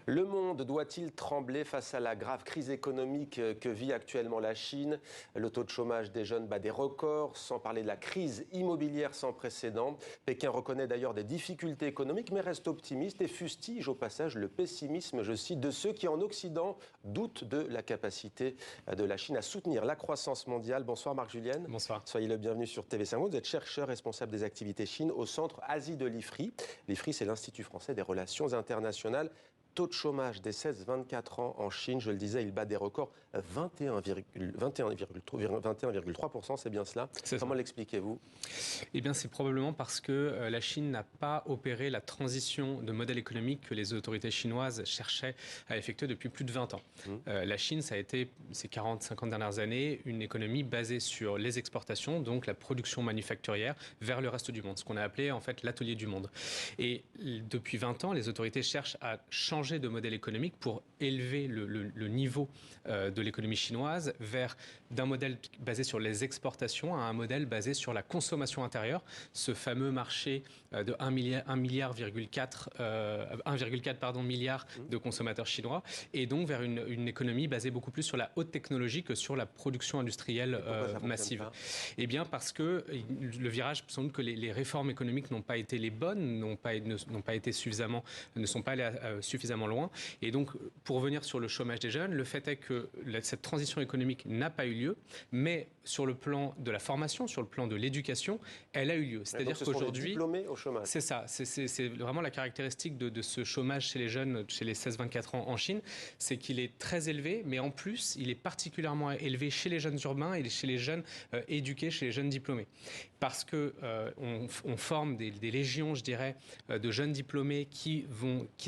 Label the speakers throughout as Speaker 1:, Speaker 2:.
Speaker 1: Le monde doit-il trembler face à la grave crise économique que vit actuellement la Chine? Le taux de chômage des jeunes bat des records, sans parler de la crise immobilière sans précédent. Pékin reconnaît d'ailleurs des difficultés économiques, mais reste optimiste et fustige au passage le pessimisme, je cite, de ceux qui en Occident doutent de la capacité de la Chine à soutenir la croissance mondiale. Bonsoir Marc Julienne.
Speaker 2: Bonsoir.
Speaker 1: Soyez le bienvenu sur TV5 Monde. Vous êtes chercheur responsable des activités Chine au centre Asie de l'IFRI. L'IFRI, c'est l'Institut français des relations internationales. Taux de chômage des 16-24 ans en Chine, je le disais, il bat des records, 21,3%, c'est bien cela. Comment l'expliquez-vous?
Speaker 2: Eh bien, c'est probablement parce que la Chine n'a pas opéré la transition de modèle économique que les autorités chinoises cherchaient à effectuer depuis plus de 20 ans. La Chine, ça a été, ces 40-50 dernières années, une économie basée sur les exportations, donc la production manufacturière, vers le reste du monde, ce qu'on a appelé en fait l'atelier du monde. Et depuis 20 ans, les autorités cherchent à changer de modèle économique pour élever le niveau de l'économie chinoise vers d'un modèle basé sur les exportations à un modèle basé sur la consommation intérieure, ce fameux marché de 1,4 milliard de consommateurs chinois, et donc vers une économie basée beaucoup plus sur la haute technologie que sur la production industrielle massive. Eh bien parce que le virage, sans doute que les réformes économiques n'ont pas été les bonnes, ne sont pas allées suffisamment loin. Et donc, pour revenir sur le chômage des jeunes, le fait est que cette transition économique n'a pas eu lieu, mais sur le plan de la formation, sur le plan de l'éducation, elle a eu lieu.
Speaker 1: C'est-à-dire qu'aujourd'hui, diplômés au chômage.
Speaker 2: C'est ça. C'est vraiment la caractéristique de ce chômage chez les jeunes, chez les 16-24 ans en Chine, c'est qu'il est très élevé, mais en plus, il est particulièrement élevé chez les jeunes urbains et chez les jeunes éduqués, chez les jeunes diplômés. Parce que on forme des légions, je dirais, de jeunes diplômés qui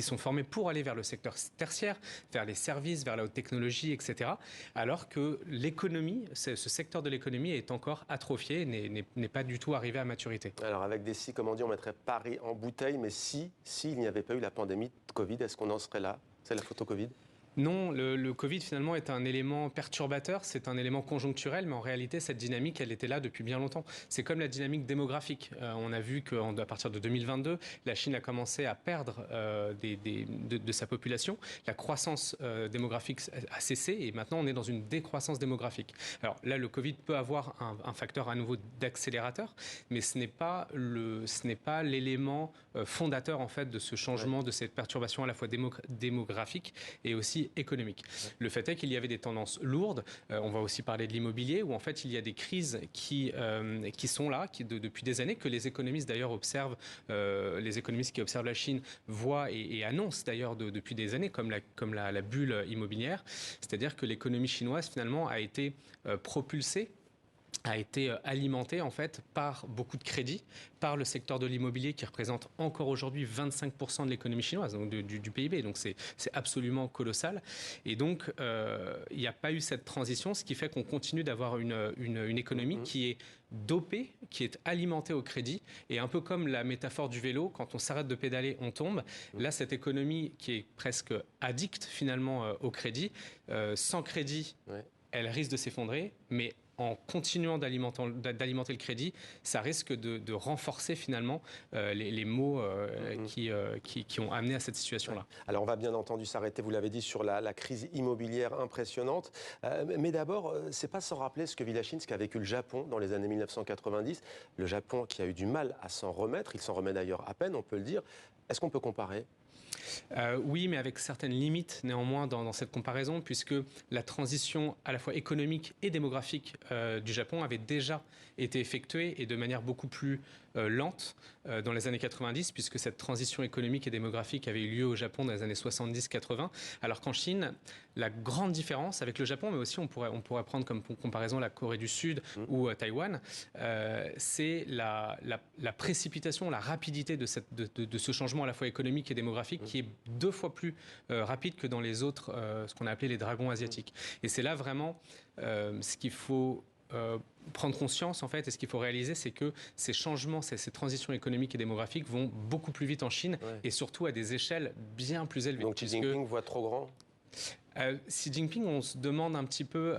Speaker 2: sont formés pour aller vers le secteur tertiaire, vers les services, vers la haute technologie, etc. Alors que l'économie, ce secteur de l'économie est encore atrophié, n'est pas du tout arrivé à maturité.
Speaker 1: Alors avec des si, comme on dit, on mettrait Paris en bouteille, mais s'il n'y avait pas eu la pandémie de Covid, est-ce qu'on en serait là? C'est la photo Covid?
Speaker 2: Non, le Covid finalement est un élément perturbateur, c'est un élément conjoncturel, mais en réalité cette dynamique elle était là depuis bien longtemps. C'est comme la dynamique démographique. On a vu qu'à partir de 2022, la Chine a commencé à perdre de sa population. La croissance démographique a cessé et maintenant on est dans une décroissance démographique. Alors là le Covid peut avoir un facteur à nouveau d'accélérateur, mais ce n'est pas l'élément fondateur en fait de ce changement, de cette perturbation à la fois démographique et aussi économique. Le fait est qu'il y avait des tendances lourdes. On va aussi parler de l'immobilier, où en fait il y a des crises qui sont là depuis des années, que les économistes d'ailleurs observent, les économistes qui observent la Chine voient et annoncent d'ailleurs depuis des années, comme la bulle immobilière. C'est-à-dire que l'économie chinoise finalement a été propulsée, a été alimenté en fait par beaucoup de crédits, par le secteur de l'immobilier qui représente encore aujourd'hui 25% de l'économie chinoise, donc du PIB. Donc c'est absolument colossal. Et donc il n'y a pas eu cette transition, ce qui fait qu'on continue d'avoir une économie qui est dopée, qui est alimentée au crédit. Et un peu comme la métaphore du vélo, quand on s'arrête de pédaler, on tombe. Là, cette économie qui est presque addicte finalement au crédit, sans crédit, elle risque de s'effondrer, mais en continuant d'alimenter le crédit, ça risque de renforcer finalement les maux qui ont amené à cette situation-là.
Speaker 1: Alors on va bien entendu s'arrêter, vous l'avez dit, sur la crise immobilière impressionnante. Mais d'abord, c'est pas sans rappeler ce que vit la Chine, ce qu'a vécu le Japon dans les années 1990. Le Japon qui a eu du mal à s'en remettre, il s'en remet d'ailleurs à peine, on peut le dire. Est-ce qu'on peut comparer ?
Speaker 2: Oui, mais avec certaines limites néanmoins dans cette comparaison, puisque la transition à la fois économique et démographique du Japon avait déjà été effectuée et de manière beaucoup plus lente dans les années 90, puisque cette transition économique et démographique avait eu lieu au Japon dans les années 70-80, alors qu'en Chine, la grande différence avec le Japon, mais aussi on pourrait prendre comme comparaison la Corée du Sud ou Taïwan, c'est la précipitation, la rapidité de ce changement à la fois économique et démographique qui est 2 fois plus rapide que dans les autres, ce qu'on a appelé les dragons asiatiques. Et c'est là vraiment ce qu'il faut prendre conscience en fait, et ce qu'il faut réaliser, c'est que ces changements, ces transitions économiques et démographiques vont beaucoup plus vite en Chine et surtout à des échelles bien plus élevées.
Speaker 1: Donc Xi Jinping voit trop grand ?
Speaker 2: Xi Jinping, on se demande un petit peu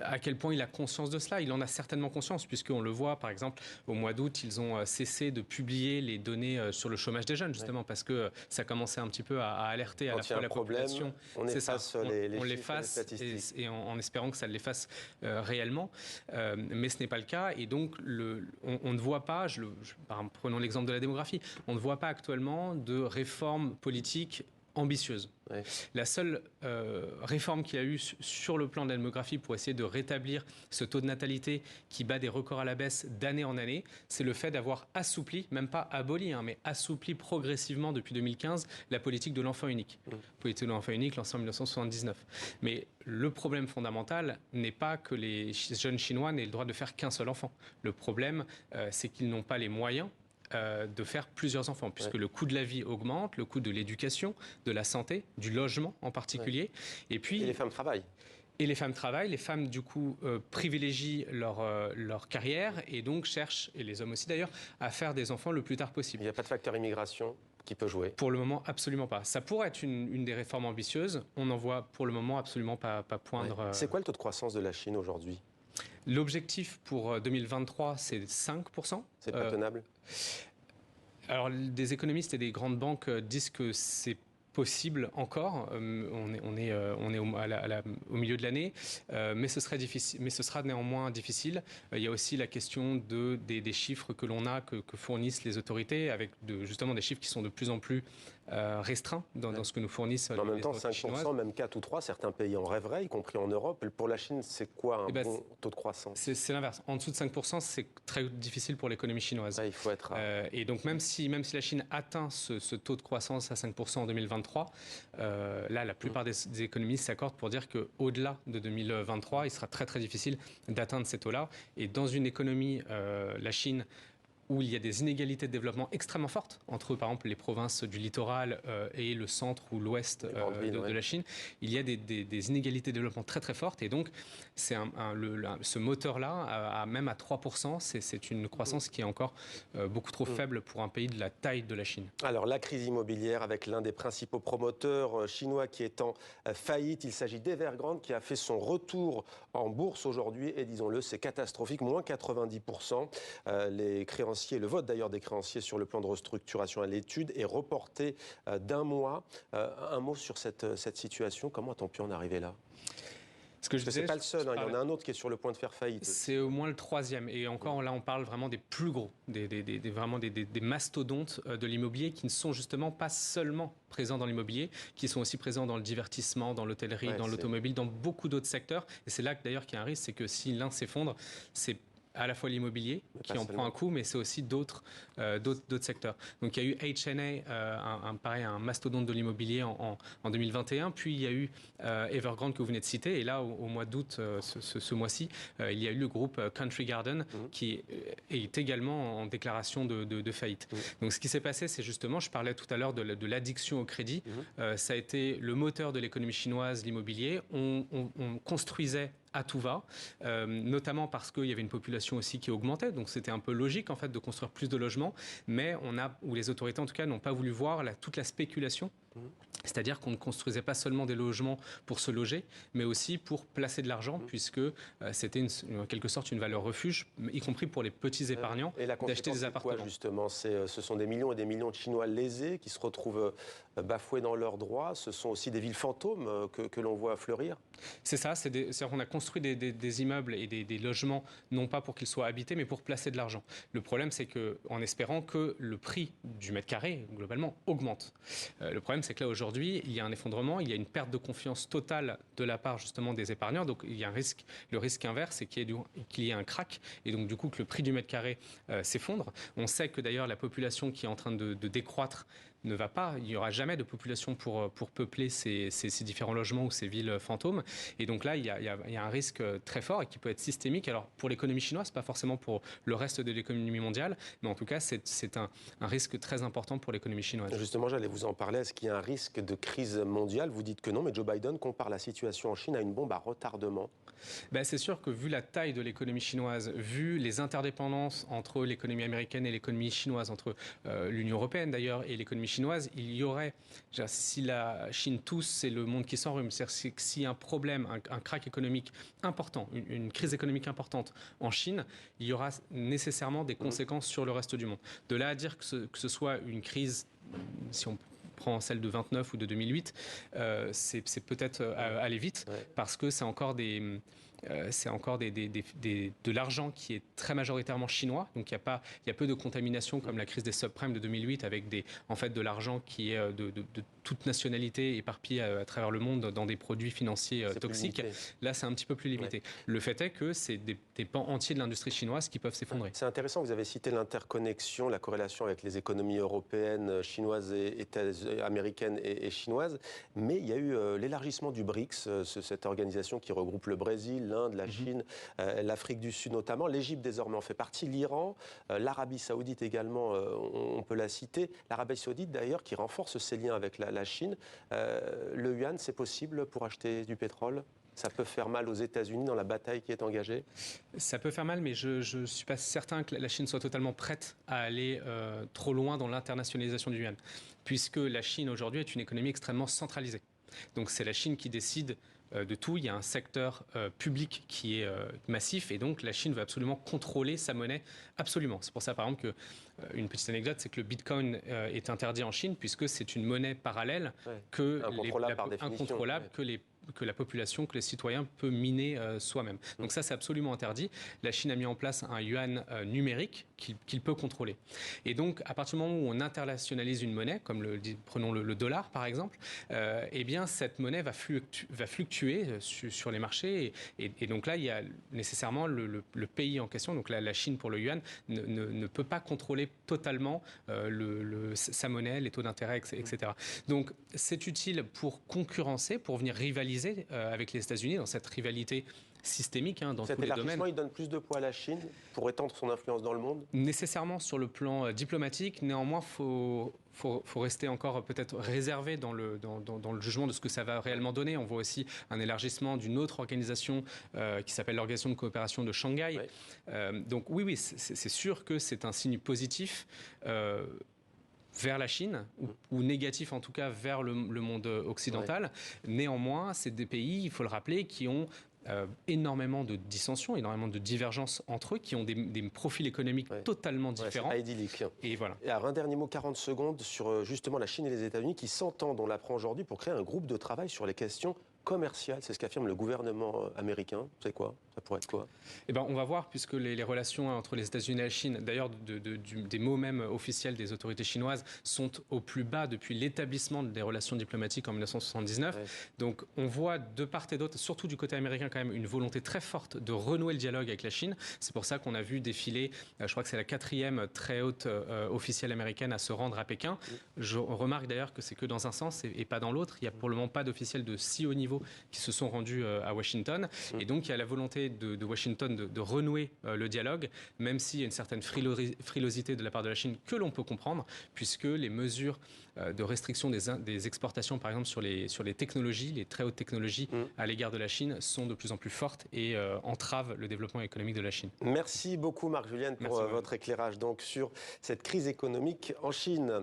Speaker 2: À quel point il a conscience de cela? Il en a certainement conscience, puisqu'on le voit, par exemple, au mois d'août, ils ont cessé de publier les données sur le chômage des jeunes, justement, parce que ça commençait un petit peu à alerter à la fois la population.
Speaker 1: On efface les chiffres, les statistiques.
Speaker 2: Et en espérant que ça l'efface réellement. Mais ce n'est pas le cas. Et donc, on ne voit pas, prenons l'exemple de la démographie, on ne voit pas actuellement de réforme politique ambitieuse. Ouais. La seule réforme qu'il y a eu sur le plan de la démographie pour essayer de rétablir ce taux de natalité qui bat des records à la baisse d'année en année, c'est le fait d'avoir assoupli, même pas aboli, mais assoupli progressivement depuis 2015 la politique de l'enfant unique. Politique de l'enfant unique lancée en 1979. Mais le problème fondamental n'est pas que les jeunes Chinois n'aient le droit de faire qu'un seul enfant. Le problème, c'est qu'ils n'ont pas les moyens de faire plusieurs enfants, puisque le coût de la vie augmente, le coût de l'éducation, de la santé, du logement en particulier.
Speaker 1: Et les femmes travaillent.
Speaker 2: Et les femmes travaillent, les femmes du coup privilégient leur carrière et donc cherchent, et les hommes aussi d'ailleurs, à faire des enfants le plus tard possible.
Speaker 1: Il n'y a pas de facteur immigration qui peut jouer?
Speaker 2: Pour le moment, absolument pas. Ça pourrait être une des réformes ambitieuses, on n'en voit pour le moment absolument pas poindre.
Speaker 1: Ouais. C'est quoi le taux de croissance de la Chine aujourd'hui?
Speaker 2: L'objectif pour 2023, c'est 5%.
Speaker 1: C'est pas tenable?
Speaker 2: Alors, des économistes et des grandes banques disent que c'est possible encore. On est au milieu de l'année, mais ce sera néanmoins difficile. Il y a aussi la question des chiffres que l'on a, que fournissent les autorités, avec justement des chiffres qui sont de plus en plus restreints dans ce que nous fournissent les autorités chinoises.
Speaker 1: En même temps, 5%, même 4 ou 3, certains pays en rêveraient, y compris en Europe. Pour la Chine, c'est quoi un bon taux de croissance?
Speaker 2: C'est l'inverse. En dessous de 5%, c'est très difficile pour l'économie chinoise.
Speaker 1: Il faut être...
Speaker 2: et donc, même si la Chine atteint ce taux de croissance à 5% en 2023, là, la plupart des économistes s'accordent pour dire qu'au-delà de 2023, il sera très très difficile d'atteindre ces taux-là. Et dans une économie, la Chine, où il y a des inégalités de développement extrêmement fortes entre, par exemple, les provinces du littoral et le centre ou l'ouest de la Chine. Il y a des inégalités de développement très très fortes et donc ce moteur-là, même à 3%, c'est une croissance qui est encore beaucoup trop faible pour un pays de la taille de la Chine.
Speaker 1: Alors la crise immobilière avec l'un des principaux promoteurs chinois qui est en faillite, il s'agit d'Evergrande qui a fait son retour en bourse aujourd'hui et disons-le, c'est catastrophique, moins 90%. Les créanciers, le vote d'ailleurs des créanciers sur le plan de restructuration à l'étude est reporté d'un mois. Un mot sur cette situation, comment a-t-on pu en arriver là? Parce que ce n'est pas le seul, il y en a un autre qui est sur le point de faire faillite.
Speaker 2: C'est au moins le troisième. Et encore, là, on parle vraiment des plus gros, vraiment des mastodontes de l'immobilier qui ne sont justement pas seulement présents dans l'immobilier, qui sont aussi présents dans le divertissement, dans l'hôtellerie, dans l'automobile, dans beaucoup d'autres secteurs. Et c'est là d'ailleurs qu'il y a un risque, c'est que si l'un s'effondre, c'est à la fois l'immobilier qui en prend un coup, mais c'est aussi d'autres secteurs. Donc il y a eu H&A, un mastodonte de l'immobilier en 2021, puis il y a eu Evergrande que vous venez de citer, et là au mois d'août, ce mois-ci, il y a eu le groupe Country Garden qui est également en déclaration de faillite. Donc ce qui s'est passé, c'est justement, je parlais tout à l'heure de l'addiction au crédit, ça a été le moteur de l'économie chinoise, l'immobilier. On construisait à tout va, notamment parce qu'il y avait une population aussi qui augmentait, donc c'était un peu logique en fait de construire plus de logements, mais ou les autorités en tout cas n'ont pas voulu voir toute la spéculation. C'est-à-dire qu'on ne construisait pas seulement des logements pour se loger, mais aussi pour placer de l'argent, puisque c'était en quelque sorte une valeur refuge, y compris pour les petits épargnants, d'acheter des appartements.
Speaker 1: Quoi, justement, ce sont des millions et des millions de Chinois lésés qui se retrouvent bafoués dans leurs droits. Ce sont aussi des villes fantômes que l'on voit fleurir.
Speaker 2: C'est ça, c'est-à-dire qu'on a construit des immeubles et des logements, non pas pour qu'ils soient habités, mais pour placer de l'argent. Le problème, c'est qu'en espérant que le prix du mètre carré, globalement, augmente. Le problème, c'est que là, aujourd'hui, il y a un effondrement, il y a une perte de confiance totale de la part, justement, des épargnants. Donc, il y a le risque inverse, c'est qu'il y ait un crack, et donc, du coup, que le prix du mètre carré s'effondre. On sait que, d'ailleurs, la population qui est en train de décroître ne va pas, il n'y aura jamais de population pour peupler ces différents logements ou ces villes fantômes. Et donc là, il y a un risque très fort et qui peut être systémique. Alors pour l'économie chinoise, pas forcément pour le reste de l'économie mondiale, mais en tout cas, c'est un risque très important pour l'économie chinoise.
Speaker 1: Justement, j'allais vous en parler. Est-ce qu'il y a un risque de crise mondiale? Vous dites que non, mais Joe Biden compare la situation en Chine à une bombe à retardement.
Speaker 2: C'est sûr que vu la taille de l'économie chinoise, vu les interdépendances entre l'économie américaine et l'économie chinoise, entre l'Union européenne d'ailleurs et l'économie chinoise, il y aurait, si la Chine tousse, c'est le monde qui s'enrhume. C'est-à-dire que s'il y a un problème, un crack économique important, une crise économique importante en Chine, il y aura nécessairement des conséquences sur le reste du monde. De là à dire que ce soit une crise, si on prend celle de 29 ou de 2008, c'est peut-être aller vite, parce que c'est encore de l'argent qui est très majoritairement chinois. Donc il y a peu de contamination comme la crise des subprimes de 2008 avec de l'argent qui est de toute nationalité éparpillé à travers le monde dans des produits financiers toxiques. Là, c'est un petit peu plus limité. Le fait est que c'est des pans entiers de l'industrie chinoise qui peuvent s'effondrer.
Speaker 1: C'est intéressant, vous avez cité l'interconnexion, la corrélation avec les économies européennes, chinoises, américaines et chinoises. Mais il y a eu l'élargissement du BRICS, cette organisation qui regroupe le Brésil, l'Inde, la Chine, l'Afrique du Sud notamment. L'Égypte désormais en fait partie, l'Iran, l'Arabie Saoudite également, on peut la citer. L'Arabie Saoudite d'ailleurs qui renforce ses liens avec la Chine. Le yuan, c'est possible pour acheter du pétrole ? Ça peut faire mal aux États-Unis dans la bataille qui est engagée ?
Speaker 2: Ça peut faire mal, mais je ne suis pas certain que la Chine soit totalement prête à aller trop loin dans l'internationalisation du yuan, puisque la Chine aujourd'hui est une économie extrêmement centralisée. Donc c'est la Chine qui décide de tout. Il y a un secteur public qui est massif et donc la Chine veut absolument contrôler sa monnaie, absolument. C'est pour ça par exemple une petite anecdote, c'est que le Bitcoin est interdit en Chine puisque c'est une monnaie parallèle incontrôlable que la population, que les citoyens peuvent miner soi-même. Donc ça, c'est absolument interdit. La Chine a mis en place un yuan numérique qu'il peut contrôler. Et donc, à partir du moment où on internationalise une monnaie, comme prenons le dollar par exemple, eh bien cette monnaie va fluctuer sur les marchés. Et donc là, il y a nécessairement le pays en question, donc la Chine pour le yuan, ne peut pas contrôler totalement sa monnaie, les taux d'intérêt, etc. Donc c'est utile pour concurrencer, pour venir rivaliser avec les États-Unis dans cette rivalité systémique dans tous les domaines.
Speaker 1: Cet élargissement, il donne plus de poids à la Chine pour étendre son influence dans le monde ?
Speaker 2: Nécessairement sur le plan diplomatique. Néanmoins, faut rester encore peut-être réservé dans le jugement de ce que ça va réellement donner. On voit aussi un élargissement d'une autre organisation qui s'appelle l'Organisation de coopération de Shanghai. Donc oui, c'est sûr que c'est un signe positif vers la Chine, ou négatif en tout cas vers le monde occidental. Néanmoins, c'est des pays, il faut le rappeler, qui ont énormément de dissensions, énormément de divergences entre eux, qui ont des profils économiques totalement différents.
Speaker 1: C'est pas idyllique.
Speaker 2: Et voilà.
Speaker 1: Et alors, un dernier mot, 40 secondes, sur justement la Chine et les États-Unis qui s'entendent, on l'apprend aujourd'hui, pour créer un groupe de travail sur les questions commerciales. C'est ce qu'affirme le gouvernement américain. C'est quoi ? Ça pourrait être quoi ?
Speaker 2: On va voir, puisque les relations entre les États-Unis et la Chine, d'ailleurs des mots même officiels des autorités chinoises, sont au plus bas depuis l'établissement des relations diplomatiques en 1979. Donc on voit de part et d'autre, surtout du côté américain quand même, une volonté très forte de renouer le dialogue avec la Chine. C'est pour ça qu'on a vu défiler, je crois que c'est la 4e très haute officielle américaine à se rendre à Pékin. Je remarque d'ailleurs que c'est que dans un sens et pas dans l'autre. Il n'y a pour le moment pas d'officiels de si haut niveau qui se sont rendus à Washington. Et donc il y a la volonté de Washington de renouer le dialogue, même s'il y a une certaine frilosité de la part de la Chine que l'on peut comprendre, puisque les mesures de restriction des exportations, par exemple sur les technologies, les très hautes technologies à l'égard de la Chine, sont de plus en plus fortes et entravent le développement économique de la Chine.
Speaker 1: Merci beaucoup Marc Julienne pour votre éclairage donc sur cette crise économique en Chine.